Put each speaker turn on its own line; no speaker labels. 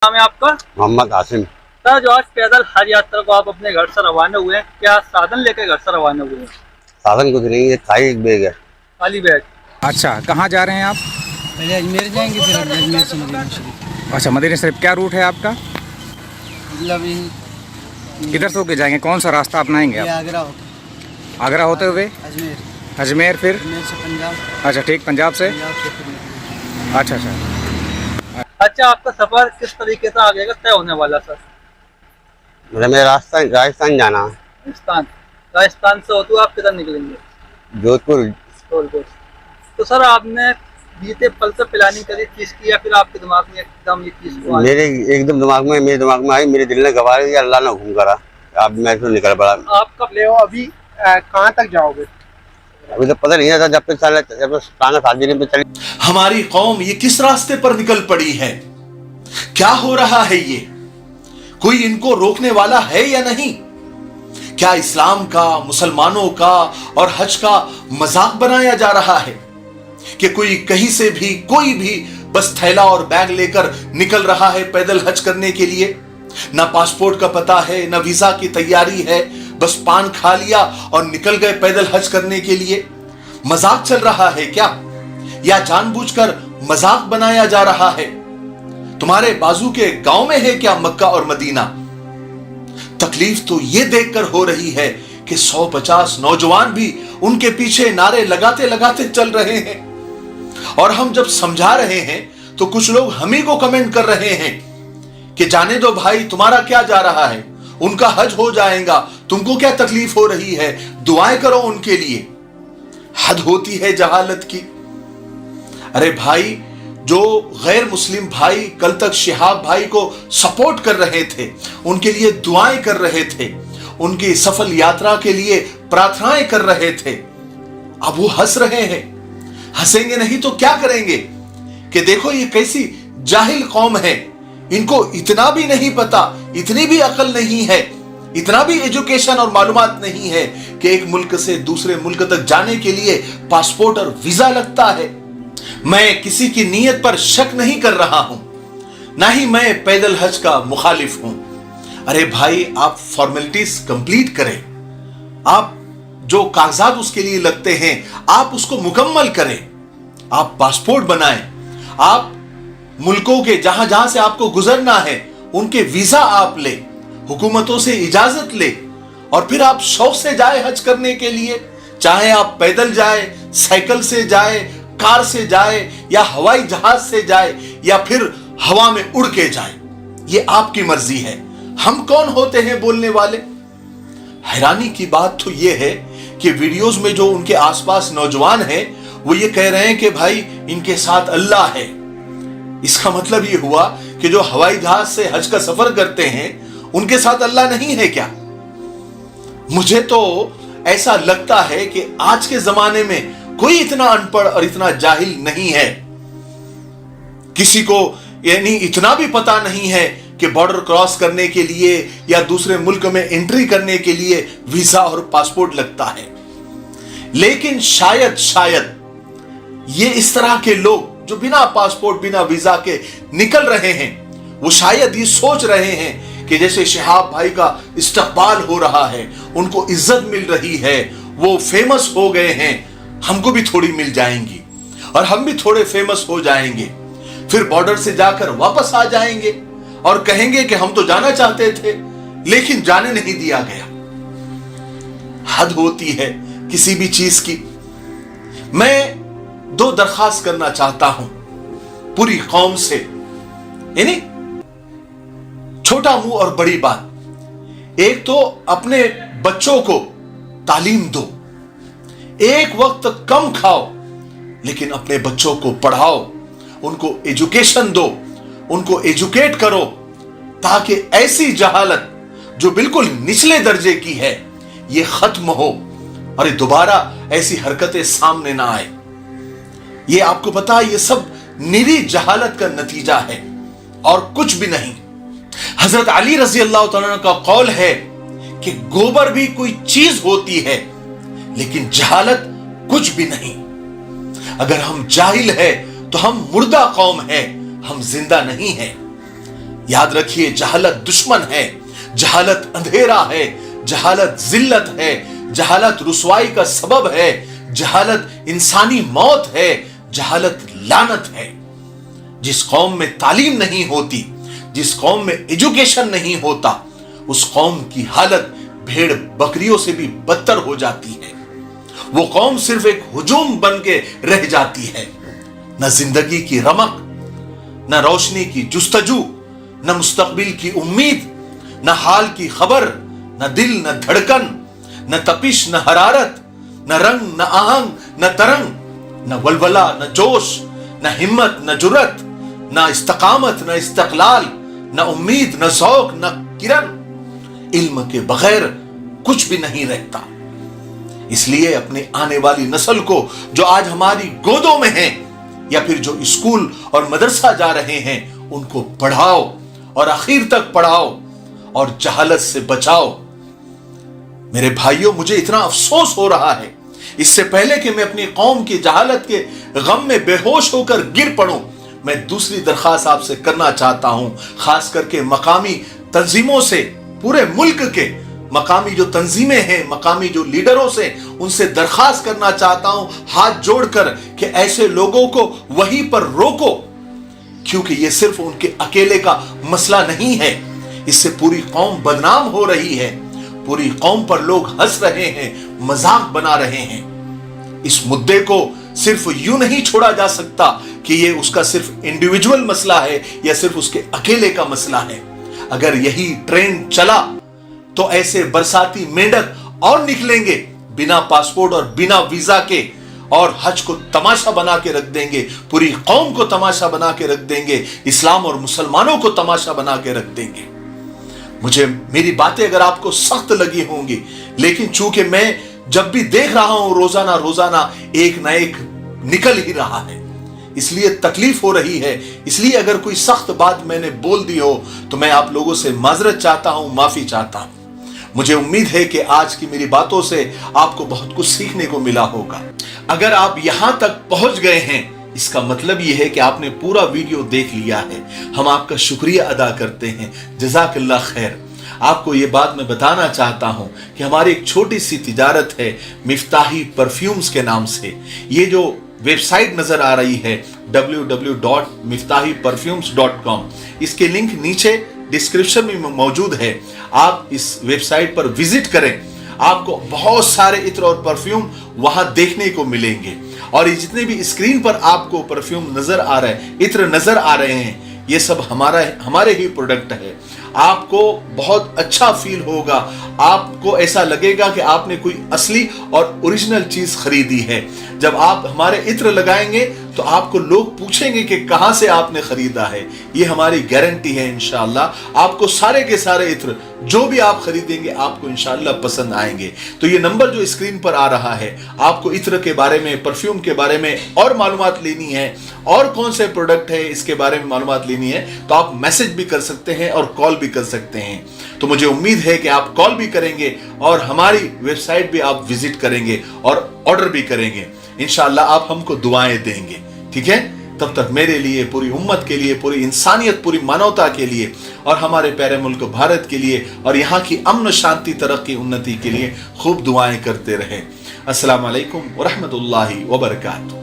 नाम है आपका?
मोहम्मद आसिम।
सर, जो आज पैदल हज यात्रा को आप अपने घर से रवाना हुए हैं, क्या साधन लेकर घर से रवाना हुए हैं?
साधन कुछ नहीं है, खाली बैग है।
खाली बैग।
अच्छा, कहाँ जा रहे हैं आप?
पहले अजमेर जाएंगे, फिर अजमेर से मदीना शरीफ।
अच्छा, मदीना शरीफ। क्या रूट है आपका?
मतलब
किधर से होके जाएंगे? कौन सा रास्ता अपनाएंगे
ये
आप?
आगरा होता
आगरा होते हुए
अजमेर,
अजमेर, फिर
अजमेर से पंजाब,
अच्छा ठीक, पंजाब से।
पंजाब से फिर मदीना।
अच्छा अच्छा।
अच्छा, आपका सफर किस तरीके से आगे का तय होने वाला सर?
मेरा राजस्थान जाना है।
राजस्थान से होते हुए आप किधर निकलेंगे?
जोधपुर।
तो सर, आपने बीते पल से प्लानिंग करी चीज की, या फिर आपके दिमाग में एकदम ये चीज को
मेरे दिमाग में आई, मेरे दिल ने गवाह दिया, अल्लाह ने हुक्म करा, अब मैं इसमें निकल पड़ा।
आप कब ले हो? अभी कहाँ तक जाओगे?
अभी तो पता नहीं था, जब तक शादी पे चली।
हमारी कौम ये किस रास्ते पर निकल पड़ी है? क्या हो रहा है? ये कोई इनको रोकने वाला है या नहीं? क्या इस्लाम का, मुसलमानों का और हज का मजाक बनाया जा रहा है कि कोई कहीं से भी, कोई भी बस थैला और बैग लेकर निकल रहा है पैदल हज करने के लिए? ना पासपोर्ट का पता है, ना वीजा की तैयारी है, बस पान खा लिया और निकल गए पैदल हज करने के लिए। मजाक चल रहा है क्या, या जानबूझकर मजाक बनाया जा रहा है? तुम्हारे बाजू के गांव में है क्या मक्का और मदीना? तकलीफ तो यह देखकर हो रही है कि 150 नौजवान भी उनके पीछे नारे लगाते लगाते चल रहे हैं, और हम जब समझा रहे हैं तो कुछ लोग हम ही को कमेंट कर रहे हैं कि जाने दो भाई, तुम्हारा क्या जा रहा है, उनका हज हो जाएगा, तुमको क्या तकलीफ हो रही है, दुआएं करो उनके लिए। हद होती है जहालत की। अरे भाई, जो गैर मुस्लिम भाई कल तक शिहाब भाई को सपोर्ट कर रहे थे, उनके लिए दुआएं कर रहे थे, उनकी सफल यात्रा के लिए प्रार्थनाएं कर रहे थे, अब वो हंस रहे हैं। हंसेंगे नहीं तो क्या करेंगे कि देखो ये कैसी जाहिल कौम है, इनको इतना भी नहीं पता, इतनी भी अकल नहीं है, इतना भी एजुकेशन और मालूमात नहीं है कि एक मुल्क से दूसरे मुल्क तक जाने के लिए पासपोर्ट और वीजा लगता है। मैं किसी की नीयत पर शक नहीं कर रहा हूं, ना ही मैं पैदल हज का मुखालिफ हूं। अरे भाई, आप फॉर्मेलिटीज कंप्लीट करें, आप जो कागजात उसके लिए लगते हैं आप उसको मुकम्मल करें, आप पासपोर्ट बनाएं, आप मुल्कों के जहां जहां से आपको गुजरना है उनके वीजा आप ले, हुकूमतों से इजाजत ले, और फिर आप शौक से जाए हज करने के लिए। चाहे आप पैदल जाए, साइकिल से जाए, कार से जाए, या हवाई जहाज से जाए, या फिर हवा में उड़ के जाए, ये आपकी मर्जी है। हम कौन होते हैं बोलने वाले? हैरानी की बात तो यह है कि वीडियोस में जो उनके आसपास नौजवान हैं वो ये कह रहे हैं कि भाई इनके साथ अल्लाह है। इसका मतलब ये हुआ कि जो हवाई जहाज से हज का सफर करते हैं उनके साथ अल्लाह नहीं है क्या? मुझे तो ऐसा लगता है कि आज के जमाने में कोई इतना अनपढ़ और इतना जाहिल नहीं है, किसी को यानी इतना भी पता नहीं है कि बॉर्डर क्रॉस करने के लिए या दूसरे मुल्क में एंट्री करने के लिए वीजा और पासपोर्ट लगता है। लेकिन शायद ये इस तरह के लोग जो बिना पासपोर्ट, बिना वीजा के निकल रहे हैं, वो शायद ये सोच रहे हैं कि जैसे शिहाब भाई का इस्तकबाल हो रहा है, उनको इज्जत मिल रही है, वो फेमस हो गए हैं, हमको भी थोड़ी मिल जाएंगी और हम भी थोड़े फेमस हो जाएंगे, फिर बॉर्डर से जाकर वापस आ जाएंगे और कहेंगे कि हम तो जाना चाहते थे लेकिन जाने नहीं दिया गया। हद होती है किसी भी चीज की। मैं 2 दरखास्त करना चाहता हूं पूरी कौम से, यानी छोटा मुंह और बड़ी बात। एक तो अपने बच्चों को तालीम दो, एक वक्त कम खाओ लेकिन अपने बच्चों को पढ़ाओ, उनको एजुकेशन दो, उनको एजुकेट करो, ताकि ऐसी जहालत जो बिल्कुल निचले दर्जे की है ये खत्म हो और दोबारा ऐसी हरकतें सामने ना आए। ये आपको पता है, ये सब निरी जहालत का नतीजा है और कुछ भी नहीं। हजरत अली रजी अल्लाह तआला का कौल है कि गोबर भी कोई चीज होती है लेकिन जहालत कुछ भी नहीं। अगर हम जाहिल है तो हम मुर्दा कौम है, हम जिंदा नहीं है। याद रखिए, जहालत दुश्मन है, जहालत अंधेरा है, जहालत जिल्लत है, जहालत रुसवाई का सबब है, जहालत इंसानी मौत है, जहालत लानत है। जिस कौम में तालीम नहीं होती, जिस कौम में एजुकेशन नहीं होता, उस कौम की हालत भेड़ बकरियों से भी बदतर हो जाती है। वो कौम सिर्फ एक हुजूम बन के रह जाती है। न जिंदगी की रमक, न रोशनी की जुस्तजू, न मुस्तकबिल की उम्मीद, न हाल की खबर, न दिल न धड़कन, न तपिश न हरारत, न रंग न आहंग न तरंग, न वलवला न जोश, न हिम्मत न जुरत, न इस्तकामत न इस्तकलाल, न उम्मीद न शौक न किरण। इल्म के बगैर कुछ भी नहीं रहता। इसलिए अपनी आने वाली नस्ल को, जो आज हमारी गोदों में है या फिर जो स्कूल और मदरसा जा रहे हैं, उनको पढ़ाओ और आखिर तक पढ़ाओ और जहालत से बचाओ। मेरे भाइयों, मुझे इतना अफसोस हो रहा है, इससे पहले कि मैं अपनी कौम की जहालत के गम में बेहोश होकर गिर पड़ूं, मैं दूसरी दरखास्त आपसे करना चाहता हूं, खास करके मकामी तंजीमों से, पूरे मुल्क के मकामी जो तंजीमें हैं, मकामी जो लीडरों से, उनसे दरखास्त करना चाहता हूं हाथ जोड़कर कि ऐसे लोगों को वहीं पर रोको, क्योंकि यह सिर्फ उनके अकेले का मसला नहीं है। इससे पूरी कौम बदनाम हो रही है, पूरी कौम पर लोग हंस रहे हैं, मजाक बना रहे हैं। इस मुद्दे को सिर्फ यूं नहीं छोड़ा जा सकता कि यह उसका सिर्फ इंडिविजुअल मसला है या सिर्फ उसके अकेले का मसला है। अगर यही ट्रेंड चला तो ऐसे बरसाती मेंढक और निकलेंगे बिना पासपोर्ट और बिना वीजा के, और हज को तमाशा बना के रख देंगे, पूरी कौम को तमाशा बना के रख देंगे, इस्लाम और मुसलमानों को तमाशा बना के रख देंगे। मुझे मेरी बातें अगर आपको सख्त लगी होंगी, लेकिन चूंकि मैं जब भी देख रहा हूं रोजाना रोजाना एक न एक निकल ही रहा है, इसलिए तकलीफ हो रही है। इसलिए अगर कोई सख्त बात मैंने बोल दी हो तो मैं आप लोगों से माजरत चाहता हूं, माफी चाहता हूं। मुझे उम्मीद है कि आज की मेरी बातों से आपको बहुत कुछ सीखने को मिला होगा। अगर आप यहां तक पहुंच गए हैं, इसका मतलब यह है कि आपने पूरा वीडियो देख लिया है। हम आपका शुक्रिया अदा करते हैं, जज़ाकल्लाह खैर। आपको ये बात मैं बताना चाहता हूं कि हमारी एक छोटी सी तिजारत है मिफ्ताही परफ्यूम्स के नाम से। ये जो वेबसाइट नजर आ रही है www.miftahiperfumes.com, इसके लिंक नीचे डिस्क्रिप्शन में मौजूद है। आप इस वेबसाइट पर विजिट करें, आपको बहुत सारे इत्र और परफ्यूम वहां देखने को मिलेंगे। और ये जितने भी स्क्रीन पर आपको परफ्यूम नजर आ रहे हैं, इत्र नजर आ रहे हैं, ये सब हमारे ही प्रोडक्ट है। आपको बहुत अच्छा फील होगा, आपको ऐसा लगेगा कि आपने कोई असली और ओरिजिनल चीज खरीदी है। जब आप हमारे इत्र लगाएंगे तो आपको लोग पूछेंगे कि कहां से आपने खरीदा है। ये हमारी गारंटी है। इंशाअल्लाह आपको सारे के सारे इत्र जो भी आप खरीदेंगे आपको इंशाअल्लाह पसंद आएंगे। तो ये नंबर जो स्क्रीन पर आ रहा है, आपको इत्र के बारे में, परफ्यूम के बारे में और मालूमात लेनी है, और कौन से प्रोडक्ट है इसके बारे में मालूमात लेनी है, तो आप मैसेज भी कर सकते हैं और कॉल भी कर सकते हैं। तो मुझे उम्मीद है कि आप कॉल भी करेंगे और हमारी वेबसाइट भी आप विजिट करेंगे और ऑर्डर भी करेंगे। इंशाअल्लाह आप हमको दुआएं देंगे, ठीक है। तब तक मेरे लिए, पूरी उम्मत के लिए, पूरी इंसानियत, पूरी मानवता के लिए और हमारे प्यारे मुल्क भारत के लिए और यहाँ की अमन, शांति, तरक्की, उन्नति के लिए खूब दुआएं करते रहें। अस्सलाम वालेकुम व रहमतुल्लाहि व बरकातहू।